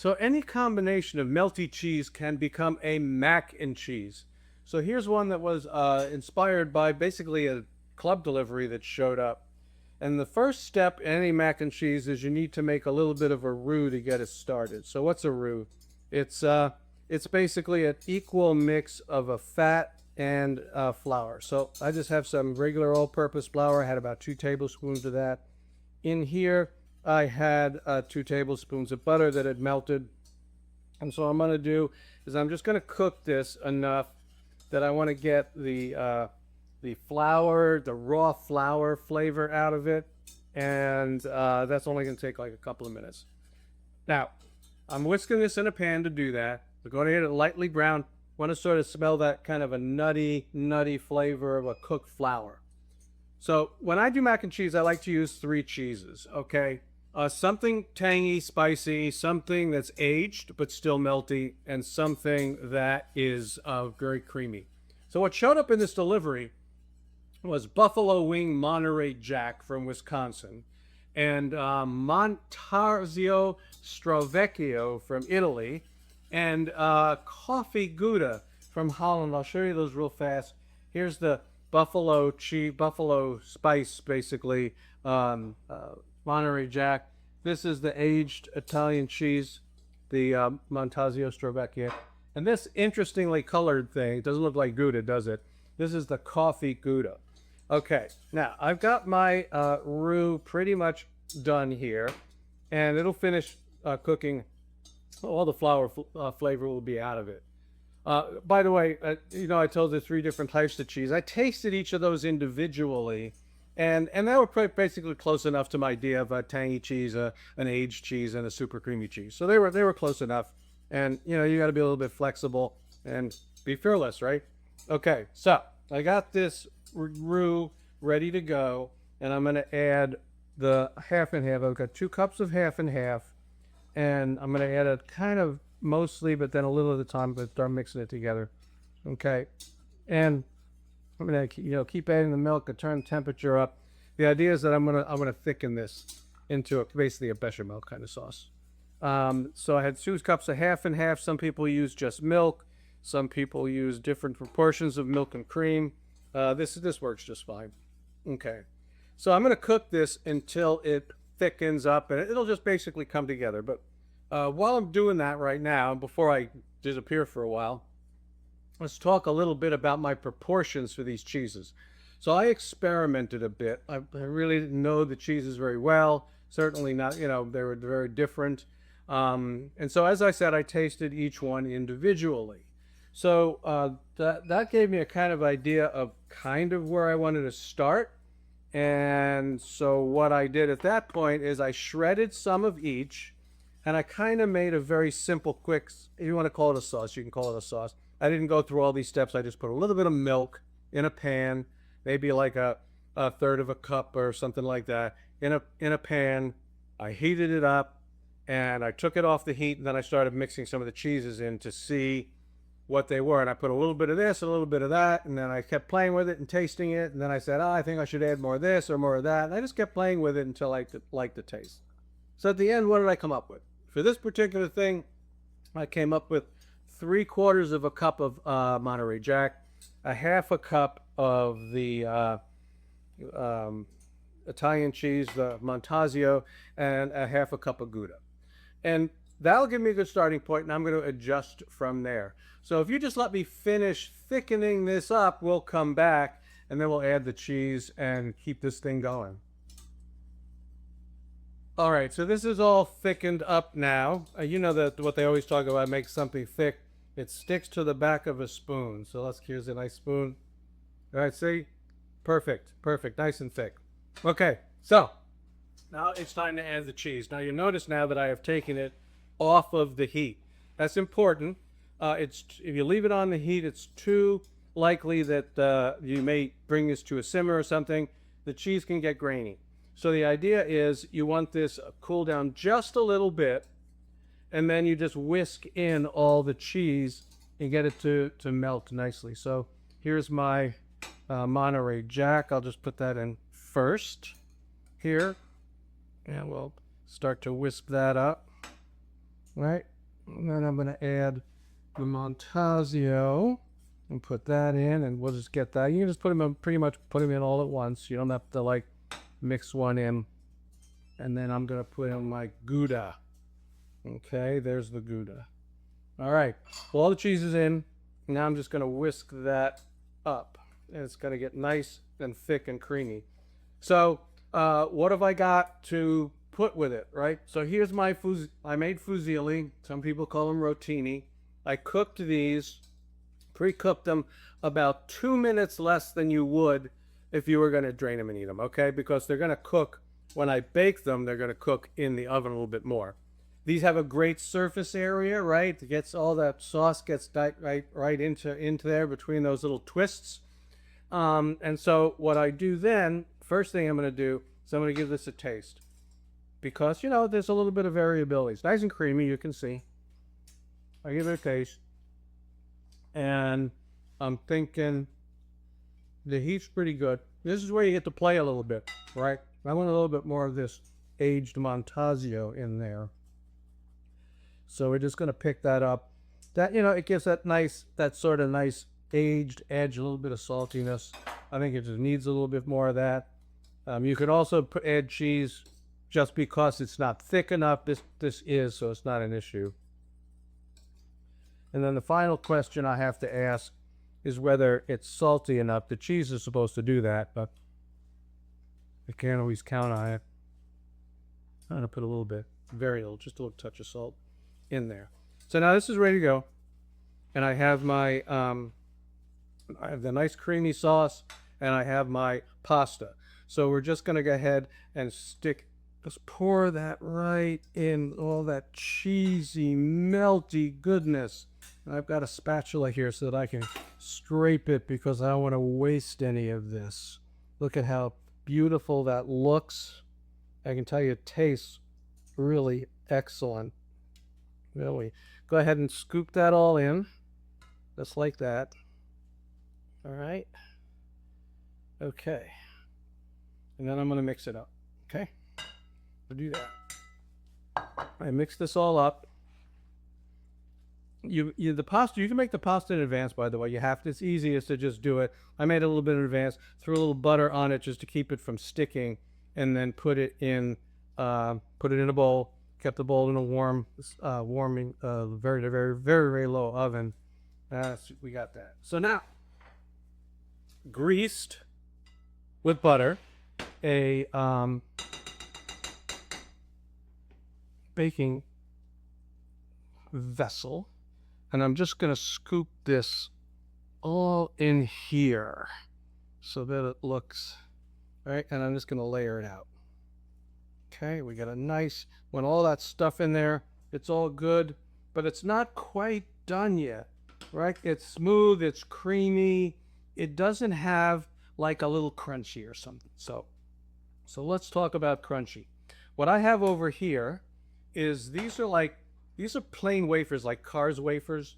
So any combination of melty cheese can become a mac and cheese. So here's one that was inspired by basically a club delivery that showed up. And the first step in any mac and cheese is you need to make a little bit of a roux to get it started. So what's a roux? It's basically an equal mix of a fat and flour. So I just have some regular all-purpose flour. I had about 2 tablespoons of that. In here, I had 2 tablespoons of butter that had melted. And so what I'm going to do is I'm just going to cook this enough that I want to get the flour, the raw flour flavor out of it. And that's only going to take like a couple of minutes. Now, I'm whisking this in a pan to do that. We're going to get it lightly brown. Want to sort of smell that kind of a nutty flavor of a cooked flour. So when I do mac and cheese, I like to use 3 cheeses, okay? Something tangy, spicy, something that's aged but still melty, and something that is very creamy. So what showed up in this delivery was buffalo wing Monterey Jack from Wisconsin, and Montasio Stravecchio from Italy, and coffee Gouda from Holland. I'll show you those real fast. Here's the buffalo cheese, buffalo spice, basically, Monterey Jack. This is the aged Italian cheese, the Montasio Stravecchio. And this interestingly colored thing, it doesn't look like Gouda, does it? This is the coffee Gouda. Okay, now I've got my roux pretty much done here, and it'll finish cooking. All the flour flavor will be out of it. By the way, I told the 3 different types of cheese. I tasted each of those individually, and they were basically close enough to my idea of a tangy cheese, an aged cheese, and a super creamy cheese. So they were close enough. And you got to be a little bit flexible and be fearless, right? Okay, so I got this roux ready to go, and I'm going to add the half and half. I've got 2 cups of half and half, and I'm going to add it kind of mostly, but then a little at a time, but start mixing it together. Okay, and I'm going to keep adding the milk and turn the temperature up. The idea is that I'm gonna thicken this into basically a bechamel kind of sauce. So I had 2 cups of half and half. Some people use just milk. Some people use different proportions of milk and cream. This works just fine. Okay. So I'm going to cook this until it thickens up, and it'll just basically come together. But while I'm doing that right now, before I disappear for a while, let's talk a little bit about my proportions for these cheeses. So I experimented a bit. I really didn't know the cheeses very well. Certainly not, they were very different. And so, as I said, I tasted each one individually. So that gave me a kind of idea of kind of where I wanted to start. And so what I did at that point is I shredded some of each, and I kind of made a very simple, quick, if you want to call it a sauce, you can call it a sauce. I didn't go through all these steps. I just put a little bit of milk in a pan, maybe like a third of a cup or something like that, in a pan. I heated it up, and I took it off the heat, and then I started mixing some of the cheeses in to see what they were. And I put a little bit of this, a little bit of that, and then I kept playing with it and tasting it. And then I said, I think I should add more of this or more of that. And I just kept playing with it until I liked the taste. So at the end, what did I come up with? For this particular thing, I came up with 3/4 of a cup of Monterey Jack, a half a cup of the Italian cheese, the Montasio, and a half a cup of Gouda. And that'll give me a good starting point, and I'm going to adjust from there. So if you just let me finish thickening this up, we'll come back, and then we'll add the cheese and keep this thing going. All right, so this is all thickened up now. You know that what they always talk about makes something thick. It sticks to the back of a spoon. So here's a nice spoon. All right, see? Perfect, nice and thick. Okay, so now it's time to add the cheese. Now you notice now that I have taken it off of the heat. That's important. If you leave it on the heat, it's too likely that you may bring this to a simmer or something. The cheese can get grainy. So the idea is you want this cool down just a little bit, and then you just whisk in all the cheese and get it to melt nicely. So here's my Monterey Jack. I'll just put that in first here, and we'll start to whisk that up. right? And then I'm going to add the Montasio and put that in, and we'll just get that. You can just put them in, pretty much put them in all at once. You don't have to like mix one in. And then I'm going to put in my Gouda. Okay, there's the Gouda. All right, well, all the cheese is in. Now I'm just going to whisk that up. And it's going to get nice and thick and creamy. So what have I got to put with it, right? So here's my I made fusilli. Some people call them rotini. I cooked these, pre-cooked them about 2 minutes less than you would if you were going to drain them and eat them, okay? Because they're going to cook, when I bake them, they're going to cook in the oven a little bit more. These have a great surface area, right? It gets all that sauce gets right into there between those little twists. And so what I do then, first thing I'm going to do is I'm going to give this a taste. Because, you know, there's a little bit of variability. It's nice and creamy, you can see. I give it a taste. And I'm thinking the heat's pretty good. This is where you get to play a little bit, right? I want a little bit more of this aged Montasio in there. So we're just going to pick that up. That, you know, it gives that nice, that sort of nice aged edge, a little bit of saltiness. I think it just needs a little bit more of that. You could also add cheese just because it's not thick enough. This is, so it's not an issue. And then the final question I have to ask is whether it's salty enough. The cheese is supposed to do that, but I can't always count on it. I'm going to put a little bit, very little, just a little touch of salt in there. So now this is ready to go. And I have my, I have the nice creamy sauce, and I have my pasta. So we're just going to go ahead and just pour that right in, all that cheesy, melty goodness. And I've got a spatula here so that I can scrape it because I don't want to waste any of this. Look at how beautiful that looks. I can tell you it tastes really excellent. Really. Go ahead and scoop that all in, just like that. All right. Okay. And then I'm going to mix it up. Okay. I'll do that. I mix this all up. The pasta, you can make the pasta in advance, by the way. You have to, it's easiest to just do it. I made it a little bit in advance, threw a little butter on it just to keep it from sticking, and then put it in a bowl. Kept the bowl in a warming, very, very, very, very low oven. We got that. So now, greased with butter, a baking vessel, and I'm just going to scoop this all in here so that it looks, right, and I'm just going to layer it out. Okay, we got a nice, when all that stuff in there, it's all good, but it's not quite done yet, right? It's smooth, it's creamy. It doesn't have like a little crunchy or something. So let's talk about crunchy. What I have over here is these are plain wafers, like Cars wafers,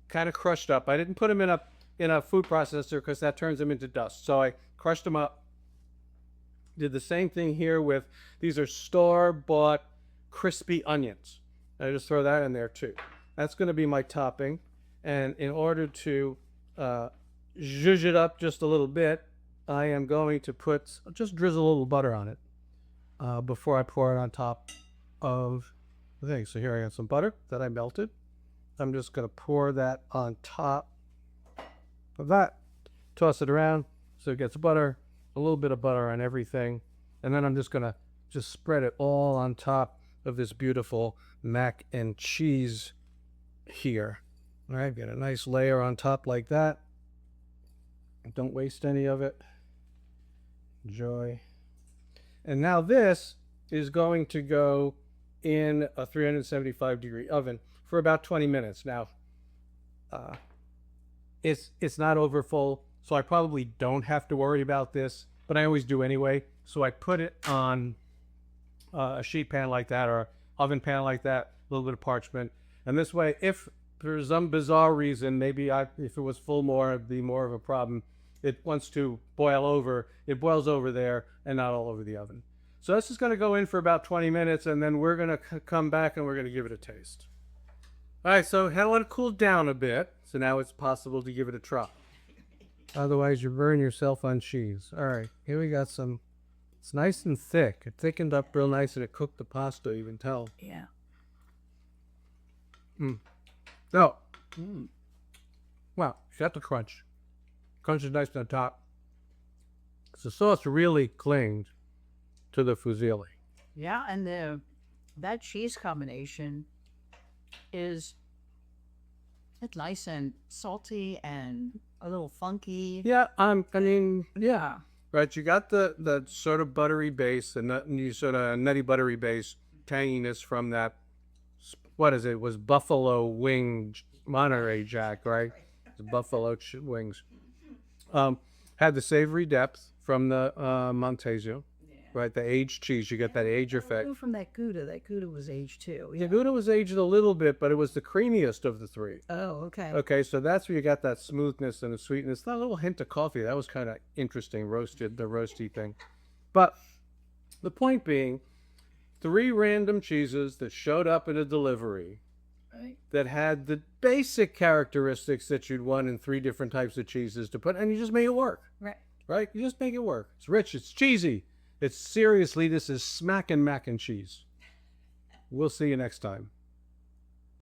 kind of crushed up. I didn't put them in a food processor because that turns them into dust. So I crushed them up. Did the same thing here with, these are store-bought crispy onions. I just throw that in there too. That's going to be my topping. And in order to zhuzh it up just a little bit, I am going to just drizzle a little butter on it before I pour it on top of the thing. So here I got some butter that I melted. I'm just going to pour that on top of that. Toss it around so it gets butter. A little bit of butter on everything, and then I'm just gonna spread it all on top of this beautiful mac and cheese here. All right, get a nice layer on top like that. Don't waste any of it. Enjoy. And now this is going to go in a 375-degree oven for about 20 minutes. Now, it's not over full, so I probably don't have to worry about this, but I always do anyway. So I put it on a sheet pan like that, or oven pan like that, a little bit of parchment. And this way, if for some bizarre reason, maybe if it was full more, it'd be more of a problem. It wants to boil over, it boils over there and not all over the oven. So this is going to go in for about 20 minutes, and then we're going to come back and we're going to give it a taste. All right, so had to let it cool down a bit. So now it's possible to give it a try. Otherwise, you burn yourself on cheese. All right, here we got some. It's nice and thick. It thickened up real nice and it cooked the pasta, you can tell. Yeah. Oh. Wow, got the crunch. Crunch is nice on top. The sauce really clinged to the fusilli. Yeah, and that cheese combination is it's nice and salty and a little funky. Yeah, yeah. Right, you got the sort of buttery base, and you sort of nutty buttery base, tanginess from that. What is it? It was buffalo wing Monterey Jack, right? The buffalo wings. Had the savory depth from the Montasio, right? The aged cheese, you get that age effect. From that Gouda. That Gouda was aged too. Yeah, Gouda was aged a little bit, but it was the creamiest of the three. Oh, okay. Okay, so that's where you got that smoothness and the sweetness. That little hint of coffee, that was kind of interesting, the roasty thing. But the point being, 3 random cheeses that showed up in a delivery that had the basic characteristics that you'd want in 3 different types of cheeses to put, and you just make it work. Right? You just make it work. It's rich, it's cheesy. It's seriously, this is smackin' mac and cheese. We'll see you next time.